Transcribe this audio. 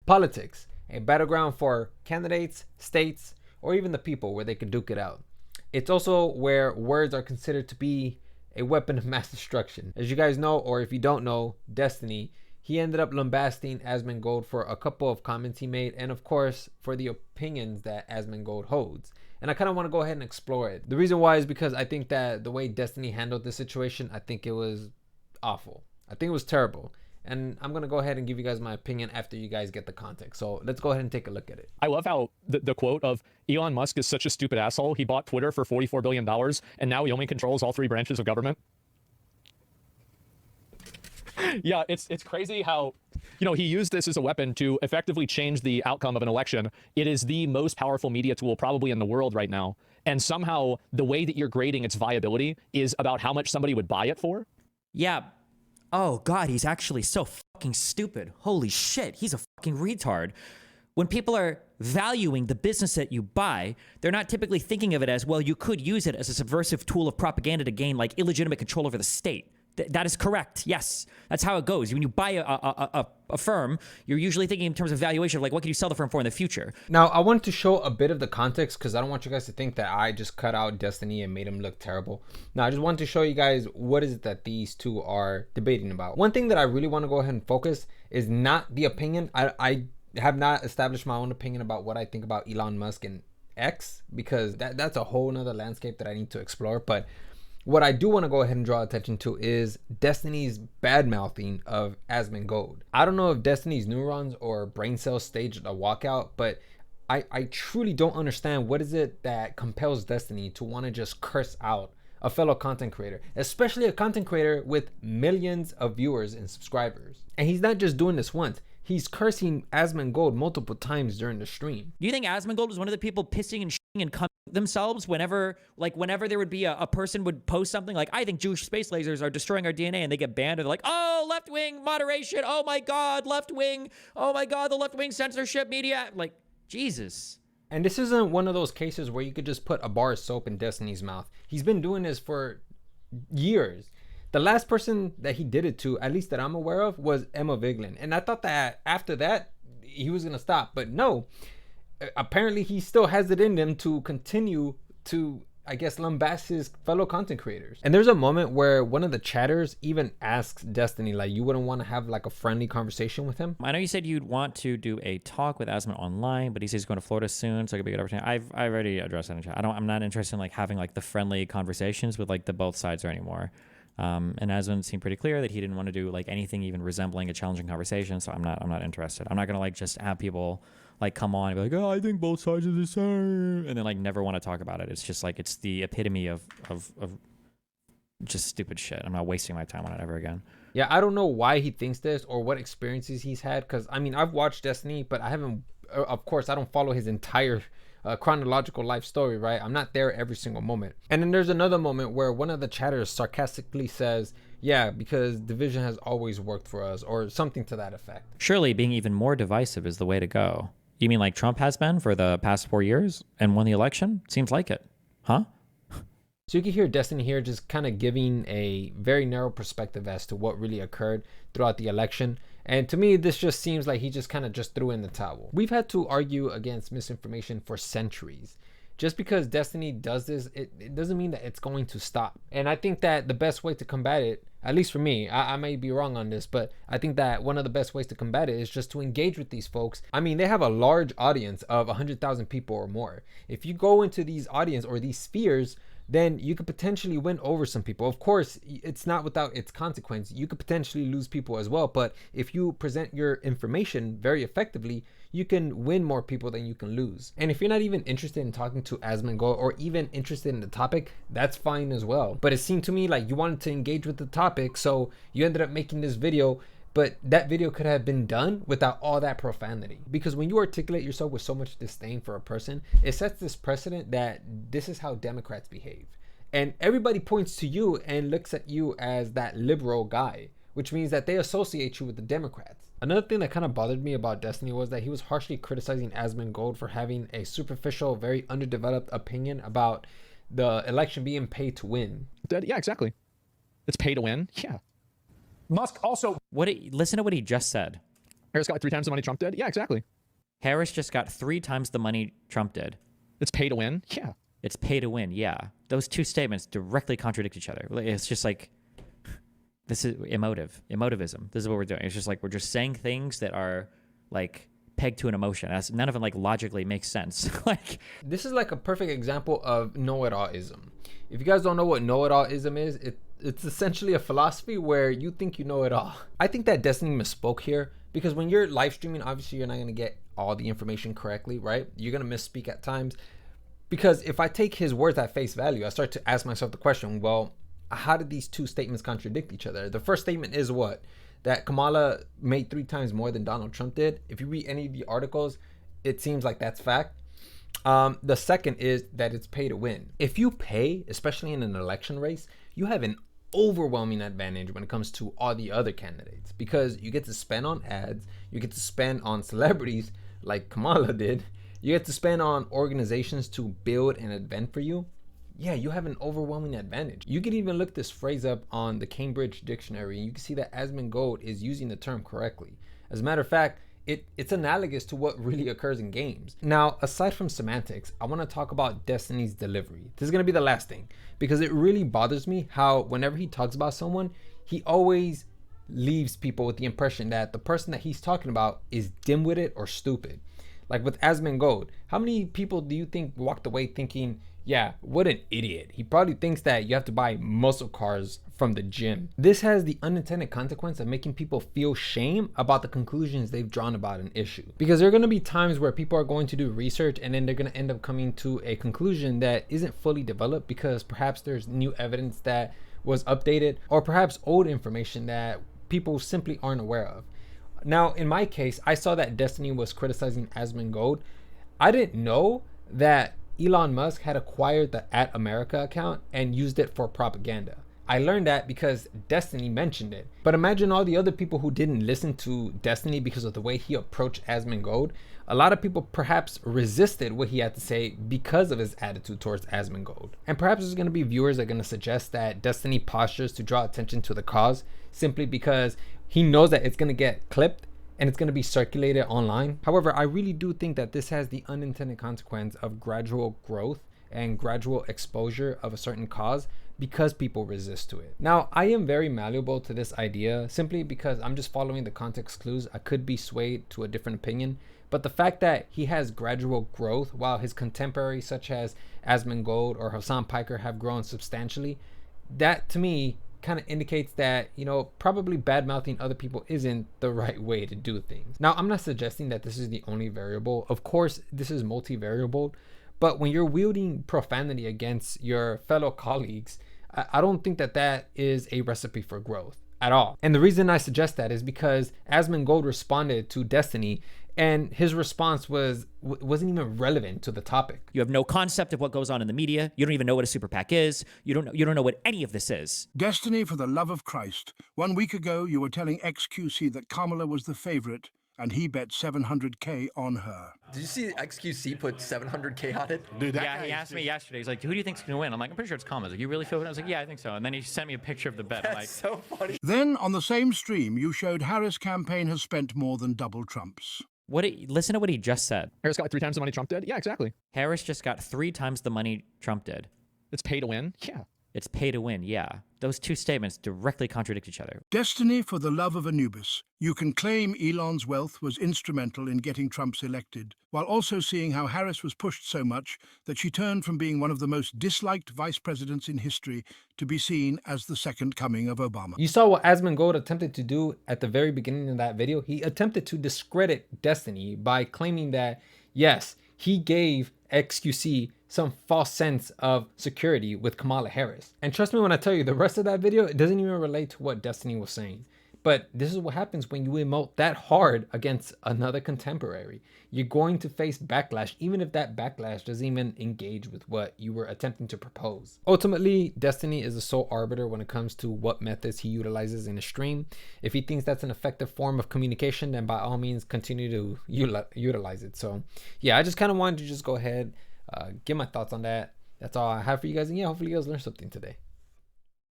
Politics, a battleground for candidates, states, or even the people where they can duke it out. It's also where words are considered to be a weapon of mass destruction. As you guys know, or if you don't know, Destiny, he ended up lambasting Asmongold for a couple of comments he made, and of course, for the opinions that Asmongold holds. And I kind of want to go ahead and explore it. The reason why is because I think that the way Destiny handled this situation, I think it was awful. I think it was terrible. And I'm going to go ahead and give you guys my opinion after you guys get the context. So let's go ahead and take a look at it. I love how the quote of Elon Musk is such a stupid asshole. He bought Twitter for $44 billion, and now he only controls all three branches of government. Yeah, it's crazy how, he used this as a weapon to effectively change the outcome of an election. It is the most powerful media tool probably in the world right now. And somehow the way that you're grading its viability is about how much somebody would buy it for. Yeah. Oh, God, he's actually so fucking stupid. Holy shit, he's a fucking retard. When people are valuing the business that you buy, they're not typically thinking of it as, well, you could use it as a subversive tool of propaganda to gain, like, illegitimate control over the state. That is correct. Yes, that's how it goes. When you buy a firm, you're usually thinking in terms of valuation of, like, what can you sell the firm for in the future? Now, I wanted to show a bit of the context because I don't want you guys to think that I just cut out Destiny and made him look terrible. Now, I just wanted to show you guys what is it that these two are debating about. One thing that I really want to go ahead and focus is not the opinion. I have not established my own opinion about what I think about Elon Musk and X, because that's a whole nother landscape that I need to explore. But what I do want to go ahead and draw attention to is Destiny's bad mouthing of Asmongold. I don't know if Destiny's neurons or brain cells staged a walkout, but I truly don't understand what is it that compels Destiny to want to just curse out a fellow content creator, especially a content creator with millions of viewers and subscribers. And he's not just doing this once. He's cursing Asmongold multiple times during the stream. Do you think Asmongold was one of the people pissing and shitting and coming themselves whenever there would be a person would post something like, I think Jewish space lasers are destroying our DNA, and they get banned, and they're like, oh, left-wing moderation, oh my God, left-wing, oh my God, the left-wing censorship media, like, Jesus. And this isn't one of those cases where you could just put a bar of soap in Destiny's mouth. He's been doing this for years. The last person that he did it to, at least that I'm aware of, was Emma Vigeland. And I thought that after that, he was going to stop. But no, apparently he still has it in him to continue to, I guess, lambast his fellow content creators. And there's a moment where one of the chatters even asks Destiny, like, you wouldn't want to have like a friendly conversation with him? I know you said you'd want to do a talk with Asmon online, but he says he's going to Florida soon, so it could be a good opportunity. I've already addressed that in chat. I'm not interested in like having like the friendly conversations with like the both sides anymore. And Asmon seemed pretty clear that he didn't want to do like anything even resembling a challenging conversation, so I'm not interested. I'm not gonna like just have people like come on and be like, oh, I think both sides are the same, and then like never want to talk about it. It's just like it's the epitome of just stupid shit. I'm not wasting my time on it ever again. Yeah, I don't know why he thinks this or what experiences he's had, because I mean, I've watched Destiny, but I haven't, of course, I don't follow his entire chronological life story, right? I'm not there every single moment. And then there's another moment where one of the chatters sarcastically says, yeah, because division has always worked for us, or something to that effect. Surely being even more divisive is the way to go. You mean like Trump has been for the past 4 years and won the election? Seems like it. Huh? So you can hear Destiny here just kind of giving a very narrow perspective as to what really occurred throughout the election. And to me, this just seems like he just kind of just threw in the towel. We've had to argue against misinformation for centuries. Just because Destiny does this, it doesn't mean that it's going to stop. And I think that the best way to combat it, at least for me, I may be wrong on this, but I think that one of the best ways to combat it is just to engage with these folks. I mean, they have a large audience of 100,000 people or more. If you go into these audience or these spheres, then you could potentially win over some people. Of course, it's not without its consequence. You could potentially lose people as well. But if you present your information very effectively, you can win more people than you can lose. And if you're not even interested in talking to Asmongold or even interested in the topic, that's fine as well. But it seemed to me like you wanted to engage with the topic, so you ended up making this video. But that video could have been done without all that profanity. Because when you articulate yourself with so much disdain for a person, it sets this precedent that this is how Democrats behave. And everybody points to you and looks at you as that liberal guy, which means that they associate you with the Democrats. Another thing that kind of bothered me about Destiny was that he was harshly criticizing Asmongold for having a superficial, very underdeveloped opinion about the election being pay to win. Yeah, exactly. It's pay to win. Yeah. Musk also... Listen to what he just said. Harris got 3 times the money Trump did? Yeah, exactly. Harris just got 3 times the money Trump did. It's pay to win? Yeah. It's pay to win. Yeah. Those two statements directly contradict each other. It's just like, this is emotivism. This is what we're doing. It's just like, we're just saying things that are like pegged to an emotion. None of it like logically makes sense. Like, this is like a perfect example of know-it-allism. If you guys don't know what know-it-allism is, it's essentially a philosophy where you think you know it all. I think that Destiny misspoke here because when you're live streaming, obviously you're not going to get all the information correctly, right? You're going to misspeak at times. Because if I take his words at face value, I start to ask myself the question, well, how did these two statements contradict each other? The first statement is what? That Kamala made 3 times more than Donald Trump did. If you read any of the articles, it seems like that's fact. The second is that it's pay to win. If you pay, especially in an election race, you have an overwhelming advantage when it comes to all the other candidates because you get to spend on ads, you get to spend on celebrities like Kamala did, you get to spend on organizations to build an event for you. Yeah, you have an overwhelming advantage. You can even look this phrase up on the Cambridge Dictionary and you can see that Asmongold is using the term correctly. As a matter of fact, it's analogous to what really occurs in games. Now, aside from semantics, I want to talk about Destiny's delivery. This is going to be the last thing because it really bothers me how whenever he talks about someone, he always leaves people with the impression that the person that he's talking about is dim-witted or stupid. Like with Asmongold, how many people do you think walked away thinking, yeah, what an idiot. He probably thinks that you have to buy muscle cars from the gym. This has the unintended consequence of making people feel shame about the conclusions they've drawn about an issue. Because there are going to be times where people are going to do research and then they're going to end up coming to a conclusion that isn't fully developed because perhaps there's new evidence that was updated or perhaps old information that people simply aren't aware of. Now, in my case, I saw that Destiny was criticizing Asmongold. I didn't know that Elon Musk had acquired the @America account and used it for propaganda. I learned that because Destiny mentioned it. But imagine all the other people who didn't listen to Destiny because of the way he approached Asmongold. A lot of people perhaps resisted what he had to say because of his attitude towards Asmongold. And perhaps there's going to be viewers that are going to suggest that Destiny postures to draw attention to the cause simply because he knows that it's going to get clipped and it's going to be circulated online. However, I really do think that this has the unintended consequence of gradual growth and gradual exposure of a certain cause because people resist to it. Now, I am very malleable to this idea simply because I'm just following the context clues. I could be swayed to a different opinion, but the fact that he has gradual growth while his contemporaries such as Asmongold or Hassan Piker have grown substantially, that to me kind of indicates that, you know, probably bad mouthing other people isn't the right way to do things. Now, I'm not suggesting that this is the only variable. Of course, this is multivariable, but when you're wielding profanity against your fellow colleagues, I don't think that that is a recipe for growth at all. And the reason I suggest that is because Asmongold responded to Destiny and his response wasn't even relevant to the topic. you have no concept of what goes on in the media. You don't even know what a super PAC is. You don't know what any of this is. Destiny, for the love of Christ. 1 week ago, you were telling XQC that Kamala was the favorite, and he bet 700K on her. Did you see XQC put 700K on it? Dude, that Yeah, guy he is asked me just- yesterday. He's like, who do you think's going to win? I'm like, I'm pretty sure it's Kamala. He's like, you really feel it? I was like, yeah, I think so. And then he sent me a picture of the bet. I'm like, That's so funny. Then, on the same stream, you showed Harris' campaign has spent more than double Trump's. listen to what he just said. Harris got 3 times the money Trump did? Yeah, exactly. Harris just got 3 times the money Trump did. It's pay to win? Yeah. It's pay to win. Yeah. Those two statements directly contradict each other. Destiny, for the love of Anubis. You can claim Elon's wealth was instrumental in getting Trump's elected, while also seeing how Harris was pushed so much that she turned from being one of the most disliked vice presidents in history to be seen as the second coming of Obama. You saw what Asmongold attempted to do at the very beginning of that video. He attempted to discredit Destiny by claiming that, yes, he gave XQC some false sense of security with Kamala Harris. And trust me when I tell you, the rest of that video, it doesn't even relate to what Destiny was saying. But this is what happens when you emote that hard against another contemporary. You're going to face backlash, even if that backlash doesn't even engage with what you were attempting to propose. Ultimately, Destiny is the sole arbiter when it comes to what methods he utilizes in a stream. If he thinks that's an effective form of communication, then by all means, continue to utilize it. So yeah, I just kind of wanted to just go ahead, give my thoughts on that. That's all I have for you guys. And yeah, hopefully you guys learned something today.